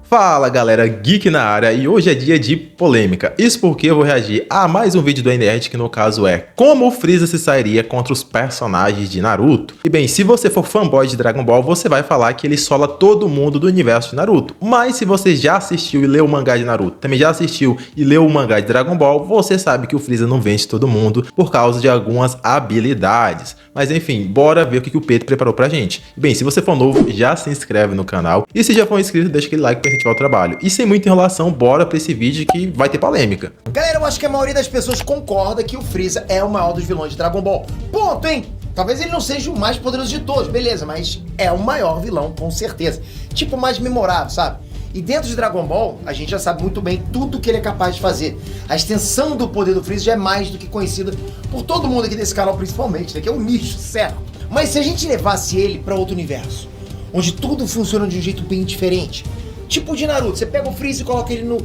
Fala galera, Geek na área, e hoje é dia de polêmica. Isso porque eu vou reagir a mais um vídeo do Nerd, que no caso é como o Freeza se sairia contra os personagens de Naruto. E bem, se você for fanboy de Dragon Ball, você vai falar que ele sola todo mundo do universo de Naruto. Mas se você já assistiu e leu o mangá de Naruto, também já assistiu e leu o mangá de Dragon Ball, você sabe que o Freeza não vence todo mundo por causa de algumas habilidades. Mas enfim, bora ver o que o Pedro preparou pra gente. E bem, se você for novo, já se inscreve no canal. E se já for inscrito, deixa aquele like pra incentivar o trabalho. E sem muita enrolação, bora pra esse vídeo que vai ter polêmica. Galera, eu acho que a maioria das pessoas concorda que o Freeza é o maior dos vilões de Dragon Ball. Ponto, hein? Talvez ele não seja o mais poderoso de todos, beleza, mas é o maior vilão, com certeza. Tipo, o mais memorável, sabe? E dentro de Dragon Ball, a gente já sabe muito bem tudo que ele é capaz de fazer. A extensão do poder do Freeza já é mais do que conhecida por todo mundo aqui desse canal, principalmente, né? Que é um nicho, certo? Mas se a gente levasse ele pra outro universo, onde tudo funciona de um jeito bem diferente, tipo o de Naruto, você pega o Freeza e coloca ele no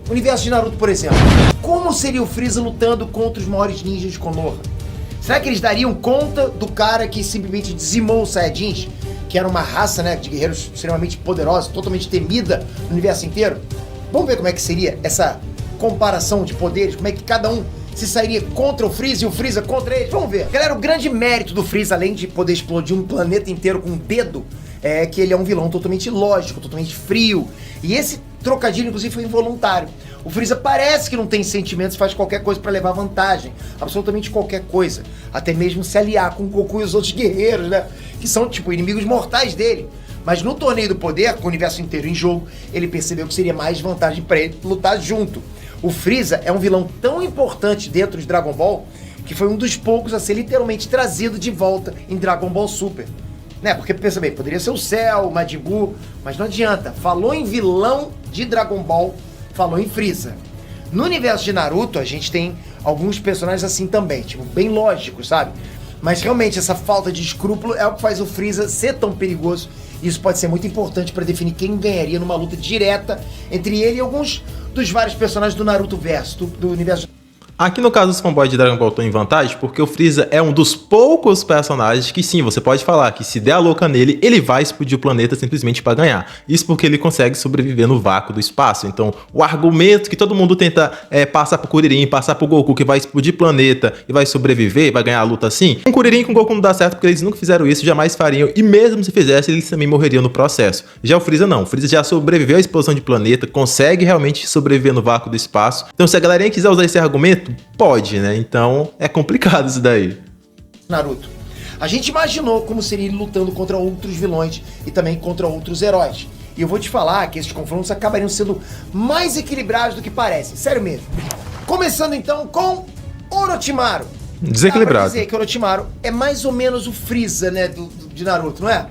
universo de Naruto, por exemplo. Como seria o Freeza lutando contra os maiores ninjas de Konoha? Será que eles dariam conta do cara que simplesmente dizimou os Saiyajins? Que era uma raça, né, de guerreiros extremamente poderosa, totalmente temida no universo inteiro? Vamos ver como é que seria essa comparação de poderes, como é que cada um se sairia contra o Freeza e o Freeza contra eles. Vamos ver. Galera, o grande mérito do Freeza, além de poder explodir um planeta inteiro com um dedo, é que ele é um vilão totalmente lógico, totalmente frio. E esse trocadilho, inclusive, foi involuntário. O Freeza parece que não tem sentimentos, faz qualquer coisa pra levar vantagem. Absolutamente qualquer coisa. Até mesmo se aliar com o Goku e os outros guerreiros, né? Que são, tipo, inimigos mortais dele. Mas no Torneio do Poder, com o universo inteiro em jogo, ele percebeu que seria mais vantagem pra ele lutar junto. O Freeza é um vilão tão importante dentro de Dragon Ball que foi um dos poucos a ser literalmente trazido de volta em Dragon Ball Super. Né? Porque, pensa bem, poderia ser o Cell, o Majin Buu, mas não adianta. Falou em vilão de Dragon Ball, falou em Freeza. No universo de Naruto, a gente tem alguns personagens assim também, tipo, bem lógicos, sabe? Mas realmente essa falta de escrúpulo é o que faz o Freeza ser tão perigoso. E isso pode ser muito importante para definir quem ganharia numa luta direta entre ele e alguns dos vários personagens do Naruto verso, do universo. Aqui no caso, os fanboys de Dragon Ball estão em vantagem porque o Freeza é um dos poucos personagens que sim, você pode falar que se der a louca nele, ele vai explodir o planeta simplesmente para ganhar. Isso porque ele consegue sobreviver no vácuo do espaço. Então, o argumento que todo mundo tenta passar pro Kuririn, passar pro Goku, que vai explodir planeta e vai sobreviver, vai ganhar a luta assim, com Kuririn e com Goku não dá certo porque eles nunca fizeram isso, jamais fariam, e mesmo se fizessem, eles também morreriam no processo. Já o Freeza não, o Freeza já sobreviveu à explosão de planeta, consegue realmente sobreviver no vácuo do espaço. Então, se a galerinha quiser usar esse argumento, pode, né? Então é complicado isso daí. Naruto. A gente imaginou como seria ele lutando contra outros vilões e também contra outros heróis. E eu vou te falar que esses confrontos acabariam sendo mais equilibrados do que parecem. Sério mesmo. Começando então com Orochimaru. Desequilibrado. Dá pra dizer que Orochimaru é mais ou menos o Freeza, né, de Naruto, não é?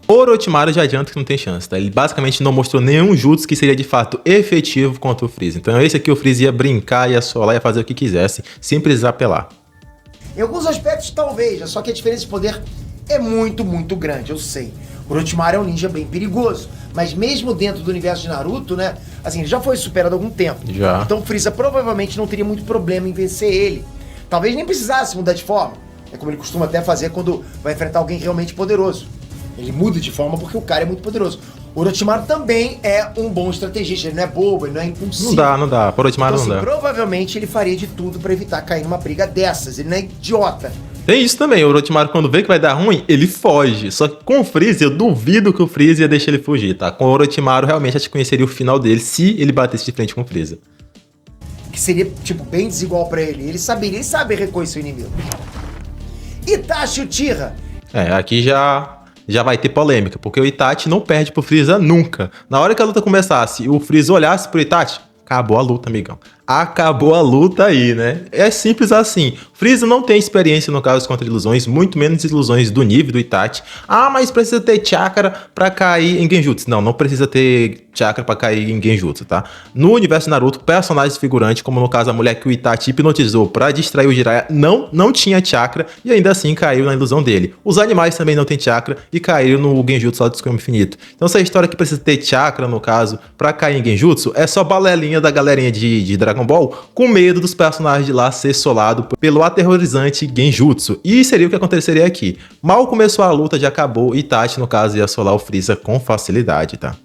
Orochimaru já adianta que não tem chance, tá? Ele basicamente não mostrou nenhum jutsu que seria de fato efetivo contra o Freeza. Então esse aqui o Freeza ia brincar, ia solar, ia fazer o que quisesse, sem precisar apelar. Em alguns aspectos talvez, só que a diferença de poder é muito, muito grande, eu sei. Orochimaru é um ninja bem perigoso, mas mesmo dentro do universo de Naruto, né, assim, ele já foi superado há algum tempo. Já. Então o Freeza provavelmente não teria muito problema em vencer ele. Talvez nem precisasse mudar de forma. É como ele costuma até fazer quando vai enfrentar alguém realmente poderoso. Ele muda de forma porque o cara é muito poderoso. O Orochimaru também é um bom estrategista, ele não é bobo, ele não é impulsivo. Não dá. Para Orochimaru então, não assim, dá. provavelmente ele faria de tudo pra evitar cair numa briga dessas, ele não é idiota. Tem isso também, o Orochimaru quando vê que vai dar ruim, ele foge. Só que com o Freeza, eu duvido que o Freeza ia deixar ele fugir, tá? Com o Orochimaru, realmente, acho que conheceria o final dele se ele batesse de frente com o Freeza. Que seria, tipo, bem desigual pra ele. Ele sabe reconhecer seu inimigo. Itachi Uchiha. Aqui já vai ter polêmica, porque o Itachi não perde pro Freeza nunca. Na hora que a luta começasse e o Freeza olhasse pro Itachi, acabou a luta, amigão. Acabou a luta aí, né? É simples assim. Freeza não tem experiência no caso contra ilusões, muito menos ilusões do nível do Itachi. Ah, mas precisa ter chakra pra cair em Genjutsu. Não precisa ter chakra pra cair em Genjutsu, tá? No universo Naruto, personagens figurantes, como no caso a mulher que o Itachi hipnotizou pra distrair o Jiraiya, não tinha chakra e ainda assim caiu na ilusão dele. Os animais também não têm chakra e caíram no Genjutsu lá do Escudo Infinito. Então essa história que precisa ter chakra, no caso, pra cair em Genjutsu, é só balelinha da galerinha de Dragon Ball, com medo dos personagens de lá ser solado pelo aterrorizante Genjutsu. E seria o que aconteceria aqui. Mal começou a luta, já acabou, Itachi, no caso, ia solar o Freeza com facilidade, tá?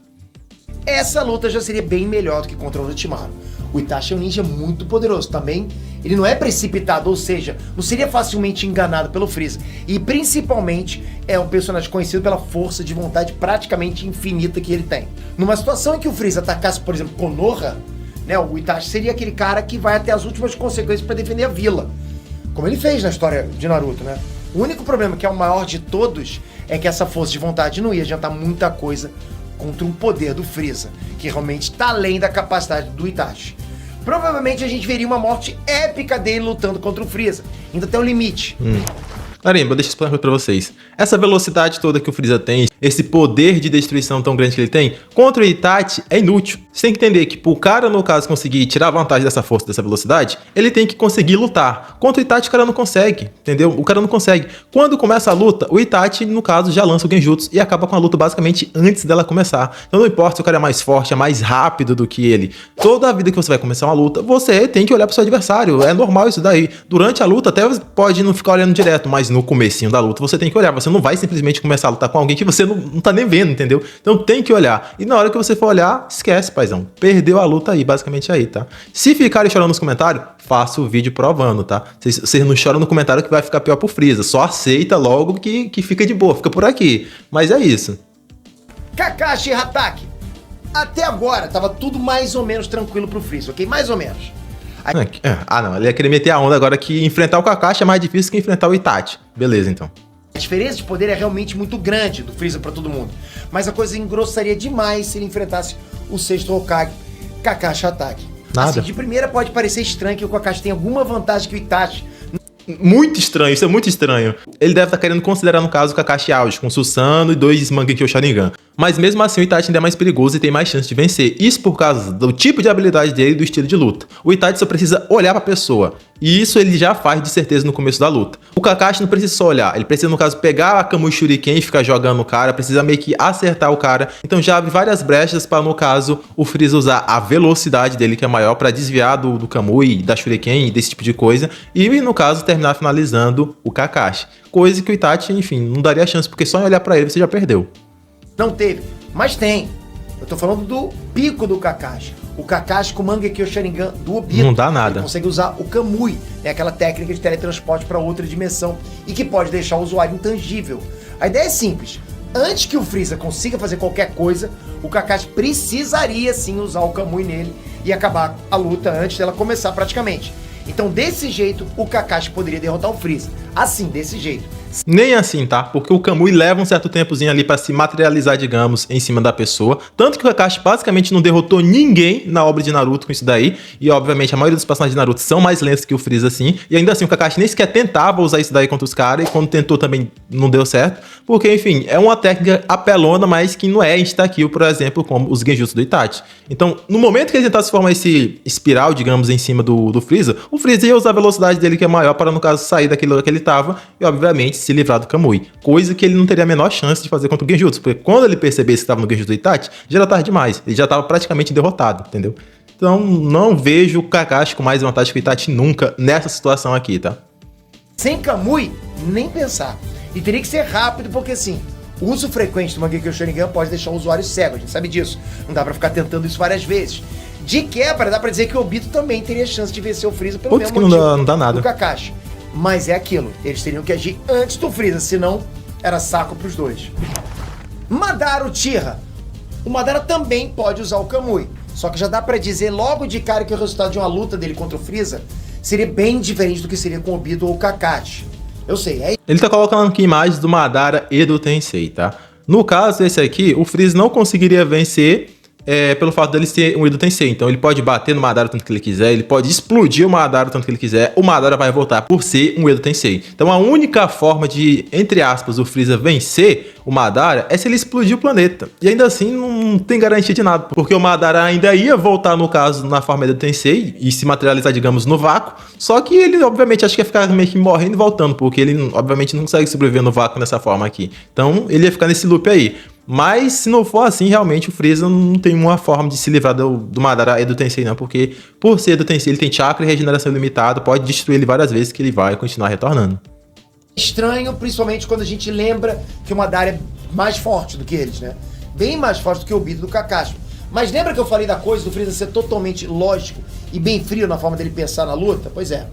essa luta já seria bem melhor do que contra o Orochimaru. O Itachi é um ninja muito poderoso. Também, ele não é precipitado, ou seja, não seria facilmente enganado pelo Freeza. E, principalmente, é um personagem conhecido pela força de vontade praticamente infinita que ele tem. Numa situação em que o Freeza atacasse, por exemplo, Konoha, né, o Itachi seria aquele cara que vai até as últimas consequências para defender a vila. Como ele fez na história de Naruto, né? O único problema, que é o maior de todos, é que essa força de vontade não ia adiantar muita coisa contra um poder do Freeza, que realmente está além da capacidade do Itachi. Provavelmente a gente veria uma morte épica dele lutando contra o Freeza. Ainda tem um limite. Carimba, deixa eu explicar uma coisa pra vocês. Essa velocidade toda que o Freeza tem, esse poder de destruição tão grande que ele tem, contra o Itachi é inútil. Você tem que entender que pro cara, no caso, conseguir tirar vantagem dessa força, dessa velocidade, ele tem que conseguir lutar. Contra o Itachi, o cara não consegue, entendeu? O cara não consegue. Quando começa a luta, o Itachi, no caso, já lança o Genjutsu e acaba com a luta basicamente antes dela começar. Então não importa se o cara é mais forte, é mais rápido do que ele. Toda a vida que você vai começar uma luta, você tem que olhar pro seu adversário. É normal isso daí. Durante a luta, até pode não ficar olhando direto, mas no comecinho da luta você tem que olhar. Você não vai simplesmente começar a lutar com alguém que você não tá nem vendo, entendeu? Então tem que olhar. E na hora que você for olhar, esquece, paizão. Perdeu a luta aí, basicamente aí, tá? Se ficarem chorando nos comentários, faça o vídeo provando, tá? Vocês não choram no comentário que vai ficar pior pro Freeza. Só aceita logo que fica de boa, fica por aqui. Mas é isso. Kakashi e Hatake. Até agora, tava tudo mais ou menos tranquilo pro Freeza, ok? Mais ou menos. Não, ele ia querer meter a onda agora que enfrentar o Kakashi é mais difícil que enfrentar o Itachi. Beleza, então. A diferença de poder é realmente muito grande do Freeza pra todo mundo. Mas a coisa engrossaria demais se ele enfrentasse o sexto Hokage, Kakashi Hatake. Nada. Assim, de primeira pode parecer estranho que o Kakashi tem alguma vantagem que o Itachi. Muito estranho, isso é muito estranho. Ele deve estar querendo considerar, no caso, o Kakashi auge, com Susanoo e 2 Mangekyo Sharingan. Mas mesmo assim o Itachi ainda é mais perigoso e tem mais chance de vencer. Isso por causa do tipo de habilidade dele e do estilo de luta. O Itachi só precisa olhar pra pessoa. E isso ele já faz de certeza no começo da luta. O Kakashi não precisa só olhar. Ele precisa, no caso, pegar a Kamui Shuriken e ficar jogando no cara. Precisa meio que acertar o cara. Então já abre várias brechas para, no caso, o Freeza usar a velocidade dele, que é maior, para desviar do Kamui, da Shuriken e desse tipo de coisa. E, no caso, terminar finalizando o Kakashi. Coisa que o Itachi, enfim, não daria chance, porque só em olhar pra ele você já perdeu. Não teve, mas tem. Eu tô falando do pico do Kakashi. O Kakashi com o Mangekyo Sharingan do Obito. Não dá nada. Ele consegue usar o Kamui, né, aquela técnica de teletransporte para outra dimensão e que pode deixar o usuário intangível. A ideia é simples. Antes que o Freeza consiga fazer qualquer coisa, o Kakashi precisaria sim usar o Kamui nele e acabar a luta antes dela começar praticamente. Então, desse jeito, o Kakashi poderia derrotar o Freeza. Assim, desse jeito. Nem assim, tá? Porque o Kamui leva um certo tempozinho ali pra se materializar, digamos, em cima da pessoa. Tanto que o Kakashi basicamente não derrotou ninguém na obra de Naruto com isso daí. E, obviamente, a maioria dos personagens de Naruto são mais lentos que o Freeza, assim. E ainda assim, o Kakashi nem sequer tentava usar isso daí contra os caras. E quando tentou também não deu certo. Porque, enfim, é uma técnica apelona, mas que não é insta-kill, por exemplo, como os Genjutsu do Itachi. Então, no momento que ele tentasse formar esse espiral, digamos, em cima do Freeza, o Freeza ia usar a velocidade dele, que é maior, para, no caso, sair daquele lugar que ele tava. E, obviamente, se livrar do Kamui. Coisa que ele não teria a menor chance de fazer contra o Genjutsu, porque quando ele percebesse que estava no Genjutsu do Itachi, já era tarde demais. Ele já estava praticamente derrotado, entendeu? Então, não vejo o Kakashi com mais vantagem que o Itachi nunca nessa situação aqui, tá? Sem Kamui, nem pensar. E teria que ser rápido, porque assim, o uso frequente do Mangekyo Sharingan pode deixar o usuário cego, a gente sabe disso. Não dá pra ficar tentando isso várias vezes. De quebra, dá pra dizer que o Obito também teria chance de vencer o Freeza pelo mesmo motivo não dá nada. do Kakashi. Mas é aquilo, eles teriam que agir antes do Freeza, senão era saco pros dois. Madara Uchiha. O Madara também pode usar o Kamui, só que já dá pra dizer logo de cara que o resultado de uma luta dele contra o Freeza seria bem diferente do que seria com o Obito ou o Kakashi. Eu sei, é... Ele tá colocando aqui imagens do Madara e do Tensei, tá? No caso, esse aqui, o Freeza não conseguiria vencer pelo fato dele ser um Edo Tensei. Então ele pode bater no Madara tanto que ele quiser, ele pode explodir o Madara tanto que ele quiser, o Madara vai voltar por ser um Edo Tensei. Então a única forma de, entre aspas, o Freeza vencer o Madara é se ele explodir o planeta. E ainda assim não tem garantia de nada, porque o Madara ainda ia voltar, no caso, na forma Edo Tensei e se materializar, digamos, no vácuo. Só que ele, obviamente, acho que ia ficar meio que morrendo e voltando, porque ele, obviamente, não consegue sobreviver no vácuo dessa forma aqui. Então ele ia ficar nesse loop aí. Mas se não for assim, realmente o Freeza não tem uma forma de se livrar do Madara e do Tensei não, porque por ser do Tensei ele tem chakra e regeneração ilimitada, pode destruir ele várias vezes que ele vai continuar retornando. Estranho, principalmente quando a gente lembra que o Madara é mais forte do que eles, né? Bem mais forte do que o Obito do Kakashi. Mas lembra que eu falei da coisa do Freeza ser totalmente lógico e bem frio na forma dele pensar na luta? Pois é.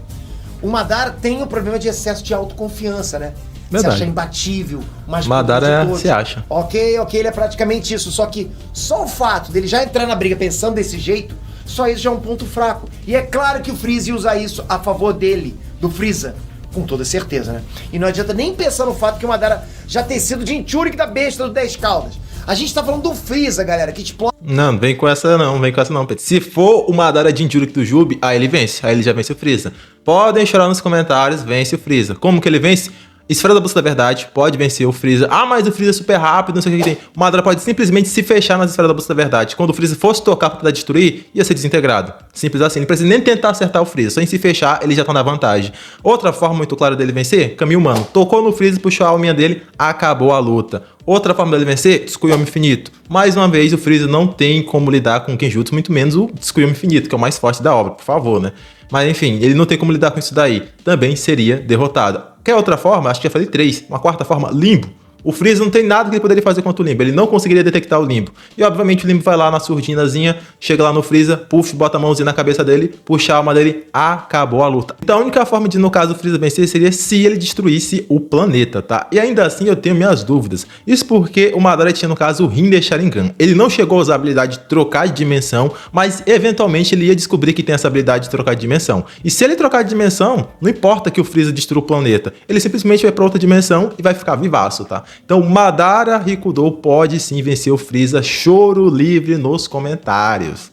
O Madara tem um problema de excesso de autoconfiança, né? Verdade. Se acha imbatível, mas Madara se acha. Ok, ele é praticamente isso. Só que só o fato dele já entrar na briga pensando desse jeito, só isso já é um ponto fraco. E é claro que o Freeza ia usar isso a favor dele, do Freeza. Com toda certeza, né? E não adianta nem pensar no fato que o Madara já ter sido Jinchuriki da besta do 10 Caudas. A gente tá falando do Freeza, galera, que explode. Não vem com essa não, Pedro. Se for o Madara Jinchuriki do Jubi, aí ele vence. Aí ele já vence o Freeza. Podem chorar nos comentários, vence o Freeza. Como que ele vence? Esfera da Bússola da Verdade pode vencer o Freeza. Ah, mas o Freeza é super rápido, não sei o que tem. O Madara pode simplesmente se fechar nas esferas da Bússola da Verdade. Quando o Freeza fosse tocar pra tentar destruir, ia ser desintegrado. Simples assim. Não precisa nem tentar acertar o Freeza. Só em se fechar, ele já tá na vantagem. Outra forma muito clara dele vencer, caminho humano. Tocou no Freeza, puxou a alminha dele, acabou a luta. Outra forma dele vencer, Tsukuyomi Infinito. Mais uma vez, o Freeza não tem como lidar com o Genjutsu, muito menos o Tsukuyomi Infinito, que é o mais forte da obra, por favor, né? Mas enfim, ele não tem como lidar com isso daí. Também seria derrotado. Quer outra forma? Acho que já falei 3. Uma quarta forma, Limbo. O Freeza não tem nada que ele poderia fazer contra o Limbo. Ele não conseguiria detectar o Limbo. E obviamente o Limbo vai lá na surdinazinha, chega lá no Freeza, puxa, bota a mãozinha na cabeça dele, puxa a alma dele, acabou a luta. Então a única forma de, no caso, o Freeza vencer seria se ele destruísse o planeta, tá? E ainda assim eu tenho minhas dúvidas. Isso porque o Madara tinha, no caso, o Hinder Sharingan. Ele não chegou a usar a habilidade de trocar de dimensão, mas eventualmente ele ia descobrir que tem essa habilidade de trocar de dimensão. E se ele trocar de dimensão, não importa que o Freeza destrua o planeta. Ele simplesmente vai pra outra dimensão e vai ficar vivaço, tá? Então, Madara Hikudou pode sim vencer o Freeza. Choro livre nos comentários.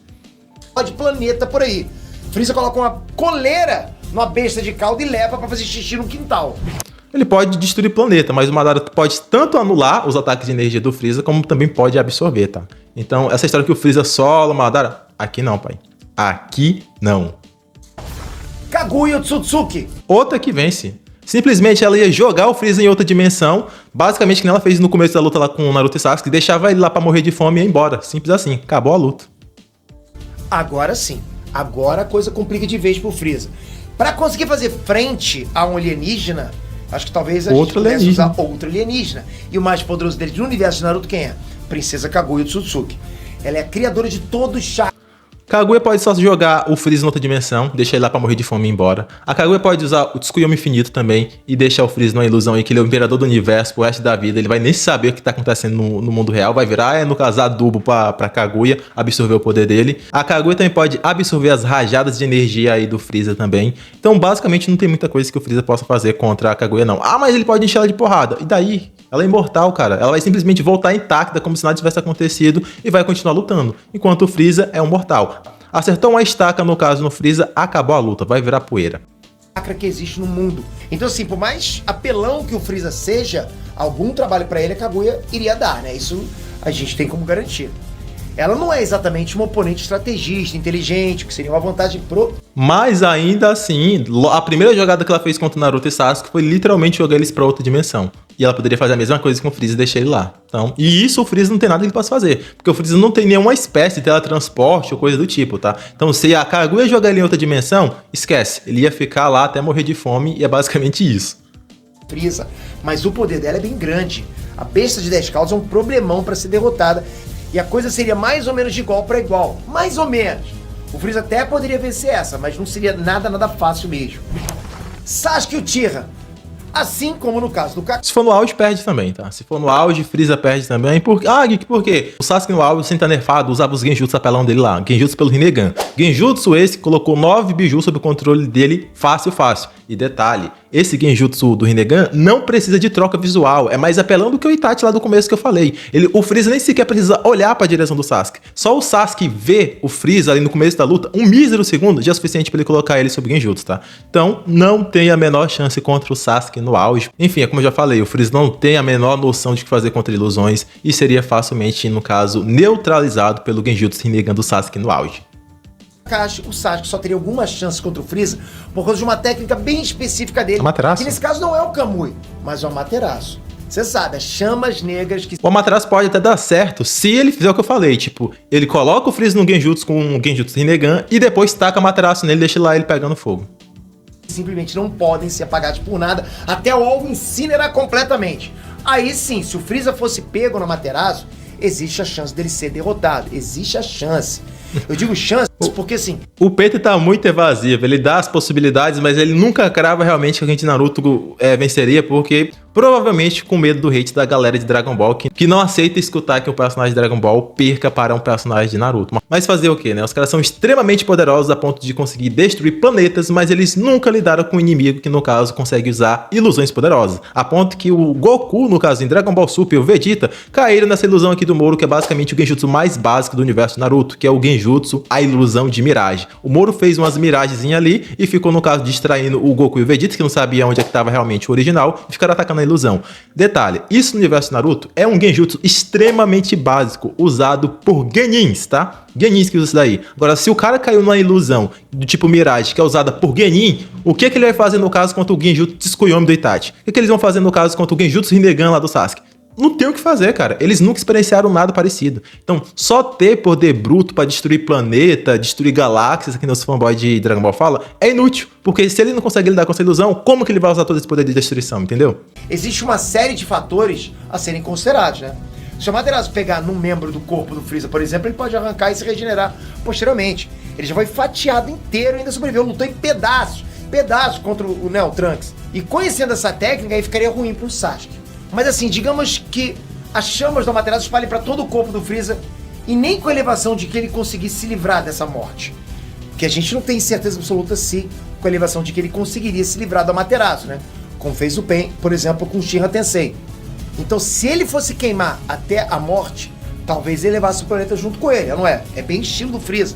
De planeta por aí. Freeza coloca uma coleira numa besta de caldo e leva pra fazer xixi no quintal. Ele pode destruir planeta, mas o Madara pode tanto anular os ataques de energia do Freeza, como também pode absorver, tá? Então, essa história que o Freeza sola o Madara, aqui não, pai. Aqui não. Kaguya Otsutsuki. Outra que vence. Simplesmente ela ia jogar o Freeza em outra dimensão, basicamente que ela fez no começo da luta lá com o Naruto e Sasuke, deixava ele lá pra morrer de fome e ia embora. Simples assim, acabou a luta. Agora sim, agora a coisa complica de vez pro Freeza. Pra conseguir fazer frente a um alienígena, acho que talvez a gente pudesse usar outro alienígena. E o mais poderoso dele no universo de Naruto quem é? Princesa Kaguya Otsutsuki. Ela é a criadora de todo o chakra. Kaguya pode só jogar o Freeza em outra dimensão, deixar ele lá pra morrer de fome e ir embora. A Kaguya pode usar o Tsukuyomi Infinito também e deixar o Freeza numa ilusão aí que ele é o imperador do universo pro resto da vida. Ele vai nem saber o que tá acontecendo no mundo real, vai virar, no caso, adubo pra Kaguya, absorver o poder dele. A Kaguya também pode absorver as rajadas de energia aí do Freeza também. Então, basicamente, não tem muita coisa que o Freeza possa fazer contra a Kaguya, não. Ah, mas ele pode encher ela de porrada. E daí? Ela é imortal, cara. Ela vai simplesmente voltar intacta, como se nada tivesse acontecido, e vai continuar lutando. Enquanto o Freeza é um mortal. Acertou uma estaca, no caso, no Freeza, acabou a luta, vai virar poeira. Que existe no mundo. Então, assim, por mais apelão que o Freeza seja, algum trabalho pra ele a Kaguya iria dar, né? Isso a gente tem como garantir. Ela não é exatamente uma oponente estrategista, inteligente, que seria uma vantagem pro... Mas ainda assim, a primeira jogada que ela fez contra o Naruto e Sasuke foi literalmente jogar eles pra outra dimensão. E ela poderia fazer a mesma coisa com o Freeza e deixar ele lá. Então, e isso o Freeza não tem nada que ele possa fazer. Porque o Freeza não tem nenhuma espécie de teletransporte ou coisa do tipo, tá? Então, se a Kaguya jogar ele em outra dimensão, esquece. Ele ia ficar lá até morrer de fome e é basicamente isso. Freeza, mas o poder dela é bem grande. A besta de 10 caudas é um problemão pra ser derrotada. E a coisa seria mais ou menos de igual para igual. Mais ou menos. O Freeza até poderia vencer essa, mas não seria nada fácil mesmo. Sasuke e Uchiha. Assim como no caso do Kakashi. Se for no auge, perde também, tá? Se for no auge, Freeza perde também. Geek, por quê? O Sasuke no auge, sem estar nerfado, usava os Genjutsu apelão dele lá. Genjutsu pelo Rinnegan. Genjutsu esse colocou 9 bijus sob o controle dele fácil. E detalhe, esse Genjutsu do Rinnegan não precisa de troca visual. É mais apelão do que o Itachi lá do começo que eu falei. O Freeza nem sequer precisa olhar pra direção do Sasuke. Só o Sasuke ver o Freeza ali no começo da luta, um mísero segundo, já é suficiente pra ele colocar ele sob Genjutsu, tá? Então, não tem a menor chance contra o Sasuke no auge. Enfim, é como eu já falei, o Freeza não tem a menor noção de o que fazer contra ilusões e seria facilmente, no caso, neutralizado pelo Genjutsu Rinnegan do Sasuke no auge. O Sasuke só teria alguma chance contra o Freeza por causa de uma técnica bem específica dele. Amaterasu. Que nesse caso não é o Kamui, mas o Amaterasu. Você sabe, as chamas negras que... O Amaterasu pode até dar certo se ele fizer o que eu falei, tipo, ele coloca o Freeza no Genjutsu com o Genjutsu Rinnegan e depois taca o Amaterasu nele e deixa lá ele pegando fogo. Simplesmente não podem ser apagados por nada até o alvo incinerar completamente. Aí sim, se o Freeza fosse pego no Amaterasu, existe a chance dele ser derrotado. Existe a chance. Eu digo chance porque assim... O Peito tá muito evasivo, ele dá as possibilidades, mas ele nunca crava realmente que a gente Naruto venceria, porque provavelmente com medo do hate da galera de Dragon Ball, que não aceita escutar que um personagem de Dragon Ball perca para um personagem de Naruto. Mas fazer o quê, né? Os caras são extremamente poderosos a ponto de conseguir destruir planetas, mas eles nunca lidaram com um inimigo que, no caso, consegue usar ilusões poderosas. A ponto que o Goku, no caso em Dragon Ball Super, e o Vegeta, caíram nessa ilusão aqui do Moro, que é basicamente o genjutsu mais básico do universo de Naruto, que é o genjutsu, a ilusão de miragem. O Moro fez umas miragenzinhas ali e ficou, no caso, distraindo o Goku e o Vegeta, que não sabia onde é que estava realmente o original, e ficaram atacando a ilusão. Detalhe, isso no universo de Naruto é um genjutsu extremamente básico, usado por genins, tá? Genins que usa isso daí. Agora, se o cara caiu numa ilusão do tipo Mirage, que é usada por Genin, o que ele vai fazer no caso contra o Genjutsu Tsukuyomi do Itachi? O que eles vão fazer no caso contra o Genjutsu Rinnegan lá do Sasuke? Não tem o que fazer, cara. Eles nunca experienciaram nada parecido. Então, só ter poder bruto pra destruir planeta, destruir galáxias, aqui nos fanboys de Dragon Ball fala, é inútil. Porque se ele não consegue lidar com essa ilusão, como que ele vai usar todo esse poder de destruição, entendeu? Existe uma série de fatores a serem considerados, né? Se o Amaterasu pegar num membro do corpo do Freeza, por exemplo, ele pode arrancar e se regenerar posteriormente. Ele já foi fatiado inteiro e ainda sobreviveu, lutou em pedaços contra o Trunks. E conhecendo essa técnica, aí ficaria ruim pro Sasuke. Mas assim, digamos que as chamas do Amaterasu espalhem para todo o corpo do Freeza e nem com a elevação de que ele conseguisse se livrar dessa morte. Que a gente não tem certeza absoluta se com a elevação de que ele conseguiria se livrar do Amaterasu, né? Como fez o Pen, por exemplo, com o Shinra Tensei. Então, se ele fosse queimar até a morte, talvez ele levasse o planeta junto com ele, não é? É bem estilo do Freeza.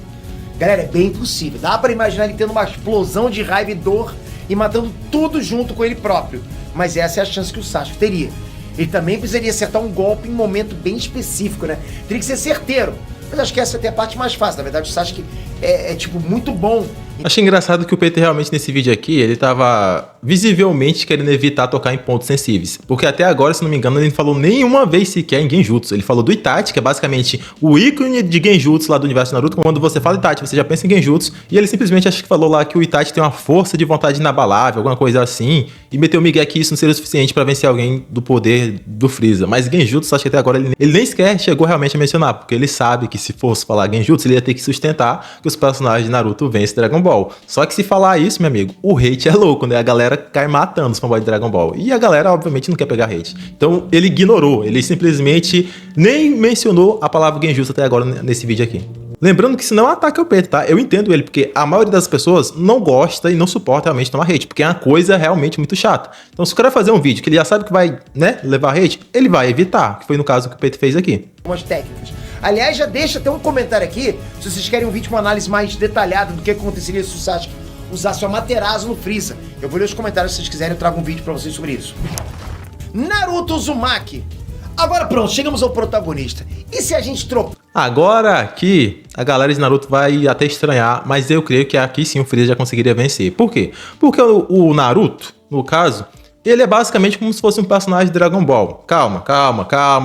Galera, é bem possível. Dá pra imaginar ele tendo uma explosão de raiva e dor e matando tudo junto com ele próprio. Mas essa é a chance que o Sasuke teria. Ele também precisaria acertar um golpe em um momento bem específico, né? Teria que ser certeiro. Mas acho que essa é até a parte mais fácil. Na verdade, o Sasuke é tipo, muito bom. Achei engraçado que o Peter realmente nesse vídeo aqui, ele tava visivelmente querendo evitar tocar em pontos sensíveis. Porque até agora, se não me engano, ele não falou nenhuma vez sequer em Genjutsu. Ele falou do Itachi, que é basicamente o ícone de Genjutsu lá do universo de Naruto. Quando você fala Itachi, você já pensa em Genjutsu. E ele simplesmente acho que falou lá que o Itachi tem uma força de vontade inabalável, alguma coisa assim. E meteu o migué que isso não seria o suficiente pra vencer alguém do poder do Freeza. Mas Genjutsu, acho que até agora ele nem sequer chegou realmente a mencionar. Porque ele sabe que se fosse falar Genjutsu, ele ia ter que sustentar que os personagens de Naruto vencem Dragon Ball. Só que se falar isso, meu amigo, o hate é louco, né? A galera cai matando os fanboys de Dragon Ball. E a galera, obviamente, não quer pegar hate. Então, ele ignorou. Ele simplesmente nem mencionou a palavra Genjutsu até agora nesse vídeo aqui. Lembrando que isso não é um ataque ao Peito, tá? Eu entendo ele, porque a maioria das pessoas não gosta e não suporta realmente tomar hate, porque é uma coisa realmente muito chata. Então, se o cara fazer um vídeo que ele já sabe que vai, né, levar hate, ele vai evitar, que foi no caso que o Peito fez aqui. Umas técnicas. Aliás, já deixa até um comentário aqui, se vocês querem um vídeo com uma análise mais detalhada do que aconteceria se o Sasuke usasse o Amaterasu no Freeza. Eu vou ler os comentários se vocês quiserem, eu trago um vídeo pra vocês sobre isso. Naruto Uzumaki. Agora pronto, chegamos ao protagonista. E se a gente trocar? Agora aqui, a galera de Naruto vai até estranhar, mas eu creio que aqui sim o Freeza já conseguiria vencer. Por quê? Porque o Naruto, no caso, ele é basicamente como se fosse um personagem de Dragon Ball. Calma,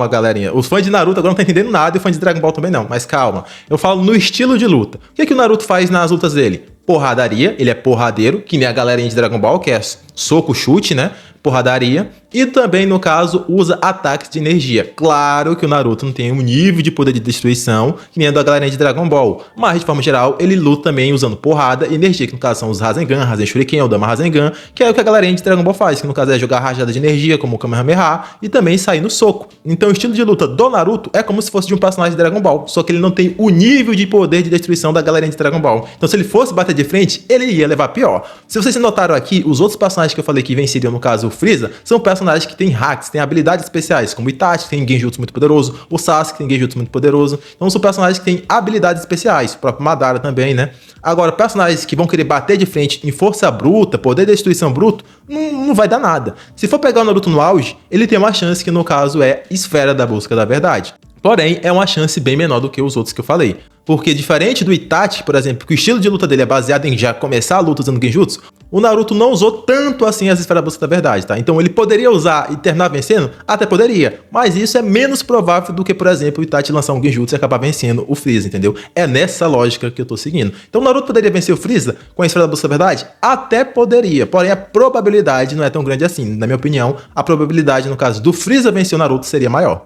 galerinha. Os fãs de Naruto agora não estão entendendo nada e os fãs de Dragon Ball também não, mas calma. Eu falo no estilo de luta. O que o Naruto faz nas lutas dele? Porradaria, ele é porradeiro, que nem a galerinha de Dragon Ball, que é soco, chute, né? Porradaria. E também, no caso, usa ataques de energia. Claro que o Naruto não tem um nível de poder de destruição que nem a da galerinha de Dragon Ball. Mas, de forma geral, ele luta também usando porrada e energia, que no caso são os Rasengan, Rasen Shuriken, o Dama Rasengan, que é o que a galerinha de Dragon Ball faz, que no caso é jogar rajada de energia, como o Kamehameha, e também sair no soco. Então, o estilo de luta do Naruto é como se fosse de um personagem de Dragon Ball, só que ele não tem o nível de poder de destruição da galerinha de Dragon Ball. Então, se ele fosse bater de frente, ele ia levar pior. Se vocês notaram aqui, os outros personagens que eu falei que venceriam, no caso o Freeza, são personagens que têm hacks, têm habilidades especiais, como o Itachi, que tem Genjutsu muito poderoso, o Sasuke, que tem Genjutsu muito poderoso. Então são personagens que têm habilidades especiais, o próprio Madara também, né? Agora, personagens que vão querer bater de frente em força bruta, poder de destruição bruto, não vai dar nada. Se for pegar o Naruto no auge, ele tem uma chance que, no caso, é Esfera da Busca da Verdade. Porém, é uma chance bem menor do que os outros que eu falei. Porque diferente do Itachi, por exemplo, que o estilo de luta dele é baseado em já começar a luta usando Genjutsu, o Naruto não usou tanto assim as Esferas da Busca da Verdade, tá? Então ele poderia usar e terminar vencendo? Até poderia. Mas isso é menos provável do que, por exemplo, o Itachi lançar um Genjutsu e acabar vencendo o Freeza, entendeu? É nessa lógica que eu tô seguindo. Então o Naruto poderia vencer o Freeza com a Esfera da Busca da Verdade? Até poderia. Porém, a probabilidade não é tão grande assim. Na minha opinião, a probabilidade, no caso do Freeza vencer o Naruto seria maior.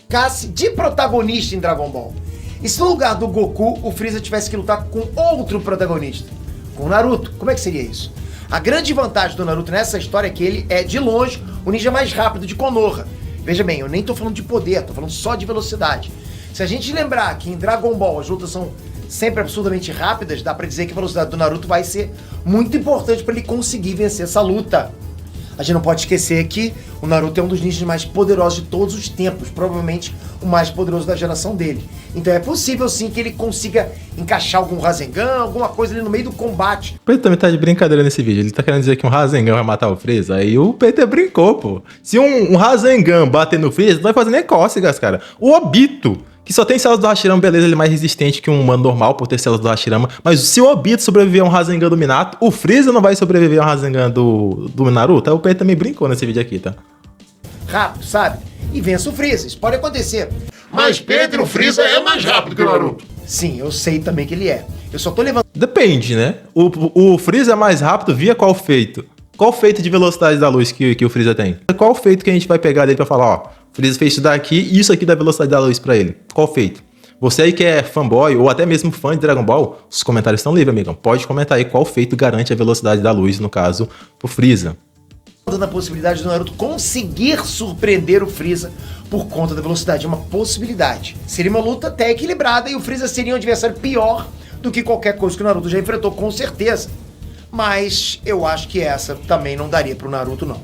ficasse de protagonista em Dragon Ball. E se no lugar do Goku, o Freeza tivesse que lutar com outro protagonista? Com o Naruto. Como é que seria isso? A grande vantagem do Naruto nessa história é que ele é, de longe, o ninja mais rápido de Konoha. Veja bem, eu nem tô falando de poder, tô falando só de velocidade. Se a gente lembrar que em Dragon Ball as lutas são sempre absurdamente rápidas, dá pra dizer que a velocidade do Naruto vai ser muito importante pra ele conseguir vencer essa luta. A gente não pode esquecer que o Naruto é um dos ninjas mais poderosos de todos os tempos, provavelmente o mais poderoso da geração dele. Então é possível sim que ele consiga encaixar algum Rasengan, alguma coisa ali no meio do combate. O Peter também tá de brincadeira nesse vídeo. Ele tá querendo dizer que um Rasengan vai matar o Freeza. Aí o Peter brincou, pô. Se um Rasengan bater no Freeza, não vai fazer nem cócegas, cara. O Obito, que só tem células do Hashirama, beleza, ele é mais resistente que um humano normal por ter células do Hashirama. Mas se o Obito sobreviver a um Rasengan do Minato, o Freeza não vai sobreviver a um Rasengan do Naruto. Aí o Peter também brincou nesse vídeo aqui, tá? Rápido, sabe? E vença o Freeza. Isso pode acontecer. Mas Pedro, o Freeza é mais rápido que o Naruto. Sim, eu sei também que ele é. Eu só tô levando... Depende, né? O Freeza é mais rápido via qual feito? Qual feito de velocidade da luz que o Freeza tem? Qual feito que a gente vai pegar dele pra falar, ó, o Freeza fez isso daqui e isso aqui dá velocidade da luz pra ele? Qual feito? Você aí que é fanboy ou até mesmo fã de Dragon Ball, os comentários estão livres, amigão. Pode comentar aí qual feito garante a velocidade da luz, no caso, pro Freeza. dando a possibilidade do Naruto conseguir surpreender o Freeza por conta da velocidade. É uma possibilidade. Seria uma luta até equilibrada e o Freeza seria um adversário pior do que qualquer coisa que o Naruto já enfrentou, com certeza. Mas eu acho que essa também não daria pro Naruto, não.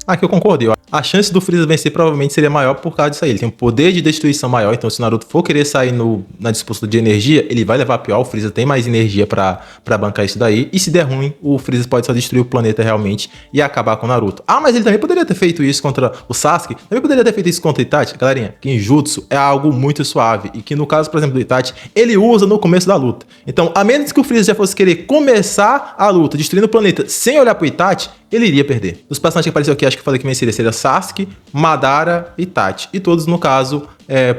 Aqui eu concordo. A chance do Freeza vencer provavelmente seria maior por causa disso aí. Ele tem um poder de destruição maior, então se o Naruto for querer sair na disputa de energia, ele vai levar pior. O Freeza tem mais energia pra bancar isso daí. E se der ruim, o Freeza pode só destruir o planeta realmente e acabar com o Naruto. Ah, mas ele também poderia ter feito isso contra o Sasuke. Também poderia ter feito isso contra o Itachi. Galerinha, Genjutsu é algo muito suave. E que no caso, por exemplo, do Itachi, ele usa no começo da luta. Então, a menos que o Freeza já fosse querer começar a luta destruindo o planeta sem olhar pro Itachi, ele iria perder. Os personagens que apareceu aqui, acho que eu falei que venceria seria Sasuke, Madara e Itachi. E todos, no caso,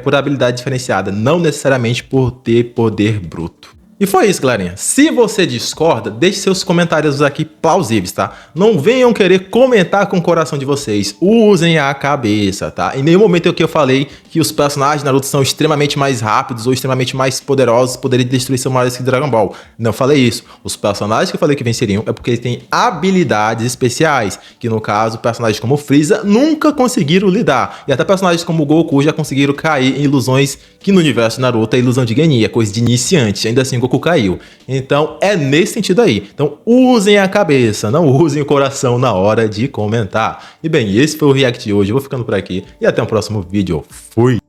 por habilidade diferenciada, não necessariamente por ter poder bruto. E foi isso, galerinha. Se você discorda, deixe seus comentários aqui plausíveis, tá? Não venham querer comentar com o coração de vocês. Usem a cabeça, tá? Em nenhum momento aqui eu falei que os personagens de Naruto são extremamente mais rápidos ou extremamente mais poderosos, poderes de destruição maiores que Dragon Ball. Não falei isso. Os personagens que eu falei que venceriam é porque eles têm habilidades especiais, que no caso, personagens como Freeza nunca conseguiram lidar. E até personagens como Goku já conseguiram cair em ilusões que no universo de Naruto é ilusão de Genin, é coisa de iniciante. Ainda assim, Goku caiu. Então é nesse sentido aí. Então usem a cabeça, não usem o coração na hora de comentar. E bem, esse foi o react de hoje. Eu vou ficando por aqui e até o próximo vídeo. Fui!